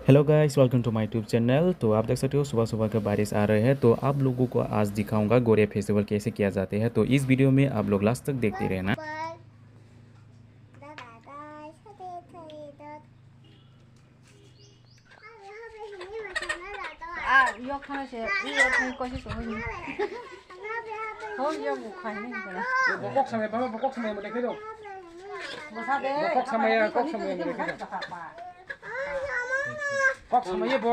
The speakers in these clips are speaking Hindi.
Hello guys, welcome to my YouTube channel. तो आप देख सकते हो सुबह सुबह का बारिश आ रहे हैं। तो आप लोगों को आज दिखाऊंगा गोरिया फेस्टिवल कैसे किया जाते हैं। तो इस वीडियो में आप लोग लास्ट तक देखते रहना।យកខាងជាយកខាងកោះxuống mình thôiយកមកខាងនេះទៅណា bokok sampai berapa bokok sampai yang mereka itu មកថាទេ bokok sampai yang mereka itu kok sama ya bo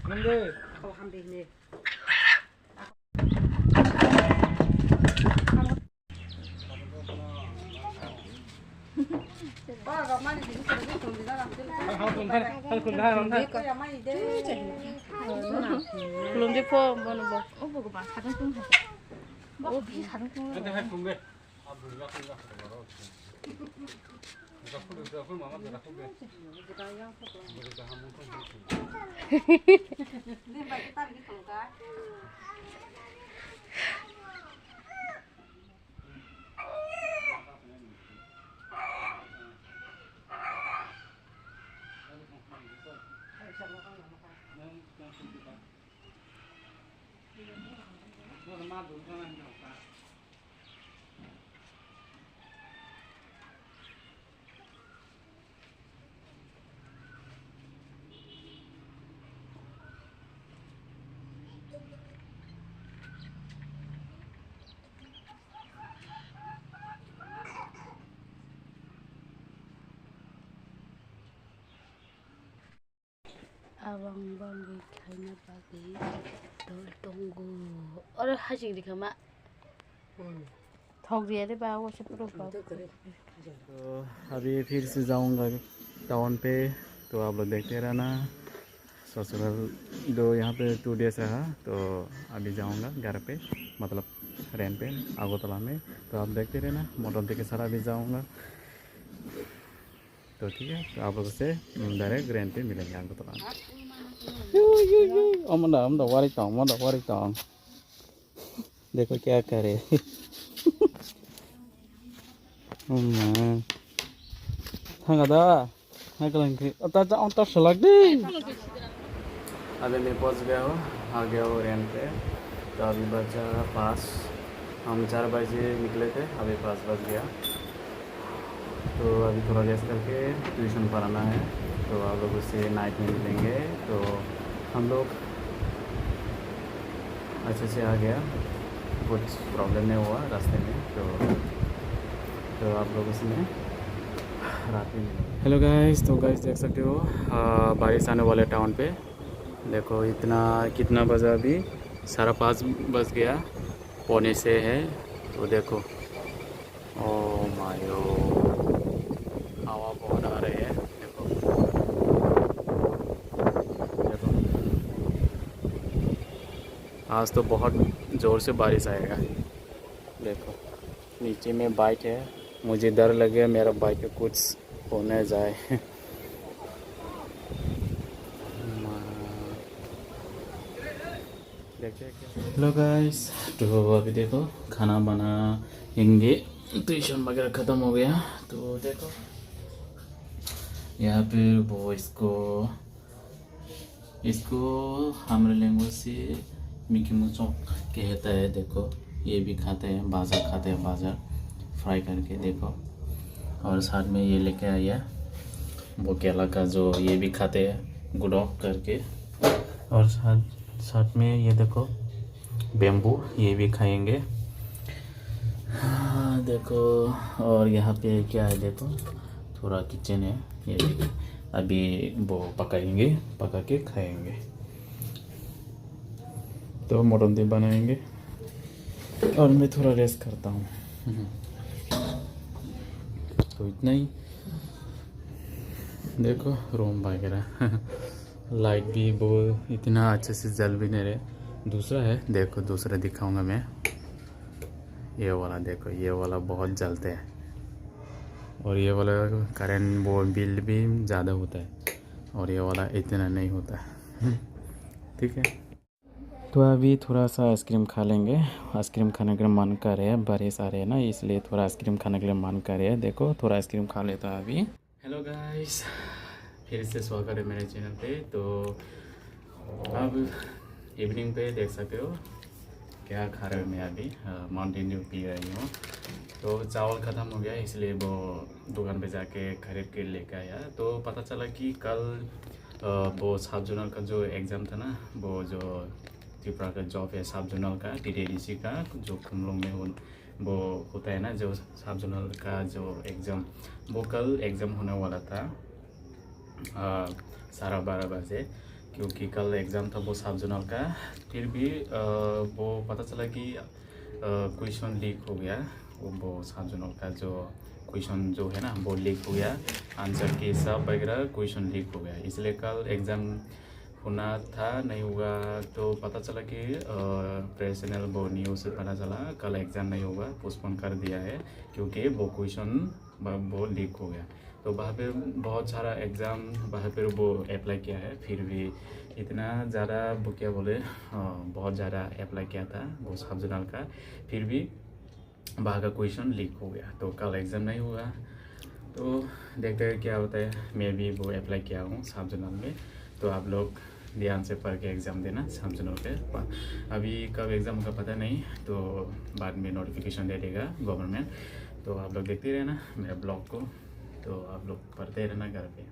nanti alhamdulillah ba gặp mai thì cũng sẽ cùng đi ra làm cái kun dah nonton có nhà mai đi belum di form mana bang? Oh bagus bang, kadang tuh oh bisa kadang tuh. nanti hai kun be abdullah kun dah Zakul mama zakul be mereka hamun pun đi vậy ta đi cùng cái Abang-bang kayaknya pagi tunggu orang haji di kamar थक दिया रे बाबू से पूरा तो अभी फिर से जाऊंगा टाउन पे। तो आप लोग देखते रहना। ससुराल दो यहाँ पे 2 डेज रहा। तो अभी जाऊंगा घर पे, मतलब रेंट पे आगोतला में। तो आप देखते रहना। मोटरसाइकिल के साथ अभी जाऊंगा। तो ठीक है, तो आप लोग से डायरेक्ट रेंट पे मिलेंगे आगोतला में। देखो क्या करे। अभी मैं पहुंच गया हूँ, आ गया हूँ रेंट पे। तो अभी बचा 5। हम 4 बजे निकले थे, अभी 5 बज गया। तो अभी थोड़ा रेस्ट करके ट्यूशन पढ़ाना है। तो आप लोगों से नाइट में मिलेंगे। तो हम लोग अच्छे से आ गया, कुछ प्रॉब्लम नहीं हुआ रास्ते में। तो आप लोगों से मैं रात में मिलेंगे। हेलो गाइस, तो गाइस देख सकते हो बारिश आने वाले टाउन पे। देखो इतना कितना बजा अभी 5:30 बज गया, पौने से है। तो देखो ओ मायो, हवा बहुत आ रही है। देखो देखो आज तो बहुत ज़ोर से बारिश आएगा। देखो नीचे में बाइक है, मुझे डर लगे मेरा बाइक पे कुछ होने जाए। हेलो गाइस, तो अभी देखो खाना बनाएंगे। ट्यूशन वगैरह ख़त्म हो गया। तो देखो यहाँ पे वो इसको हमारे लैंग्वेज से मिकी मुचो कहता है। देखो ये भी खाते हैं, बाजार खाते हैं, बाजार फ्राई करके। देखो और साथ में ये लेके आया वो केला का, जो ये भी खाते हैं गुड़ोक करके। और साथ में ये देखो बेम्बू, ये भी खाएंगे। हाँ देखो, और यहाँ पे क्या है देखो, थोड़ा किचन है। ये भी अभी वो पका के खाएंगे। तो मोटंदी बनाएंगे और मैं थोड़ा रेस्ट करता हूँ। तो इतना ही। देखो रूम वगैरह लाइट भी वो इतना अच्छे से जल भी नहीं रहे। दूसरा है, देखो दूसरा दिखाऊंगा मैं। ये वाला देखो, ये वाला बहुत जलते हैं। और ये वाला करंट वो बिल भी ज़्यादा होता है। और ये वाला इतना नहीं होता है। ठीक है। तो अभी थोड़ा सा आइसक्रीम खा लेंगे। आइसक्रीम खाने का मन कर रहे हैं, बारिश आ रहे हैं ना, इसलिए थोड़ा आइसक्रीम खाने के लिए मन कर रहे हैं। देखो थोड़ा आइसक्रीम खा लेता है अभी। हेलो गाइस, फिर से स्वागत है मेरे चैनल पे। तो अब इवनिंग पे देख सकते हो क्या खा रहे हो। मैं अभी माउंटेन ड्यू पी रही हूँ। तो चावल ख़त्म हो गया, इसलिए वो दुकान पे जाके खरीद के लेके आया। तो पता चला कि कल वो सब जोनल का जो एग्ज़ाम था ना, वो जो त्रिपुरा का जॉब है सब जोनल का, TTDC का, जो खुमलोंग में वो होता है ना, जो सब जोनल का जो एग्ज़ाम, वो कल एग्ज़ाम होने वाला था 12:30 बजे। क्योंकि कल एग्ज़ाम था वो सब जोनल का। फिर भी वो पता चला कि क्वेश्चन लीक हो गया। वो सब जोनल का जो क्वेश्चन जो है ना वो लीक हो गया, आंसर के सब वगैरह क्वेश्चन लीक हो गया। इसलिए कल एग्ज़ाम होना था, नहीं हुआ। तो पता चला कि प्रेस चैनल वो न्यूज़ से पता चला कल एग्ज़ाम नहीं होगा, पोस्टपोन कर दिया है, क्योंकि वो क्वेश्चन वो लीक हो गया। तो वहाँ पे बहुत सारा एग्ज़ाम वहाँ पर वो अप्लाई किया है, फिर भी इतना ज़्यादा वो क्या बोले बहुत ज़्यादा अप्लाई किया था वो सब जोनल का, फिर भी वहाँ का क्वेश्चन लीक हो गया। तो कल एग्ज़ाम नहीं हुआ। तो देखते हैं क्या होता है। मैं भी वो अप्लाई किया हूँ सब जोनल में। तो आप लोग ध्यान से पढ़ के एग्ज़ाम देना सब जोनल पे। अभी कब एग्ज़ाम होगा पता नहीं, तो बाद में नोटिफिकेशन दे देगा गवर्नमेंट। तो आप लोग देखते रहना मेरे ब्लॉग को। तो आप लोग पढ़ते रहना घर पे।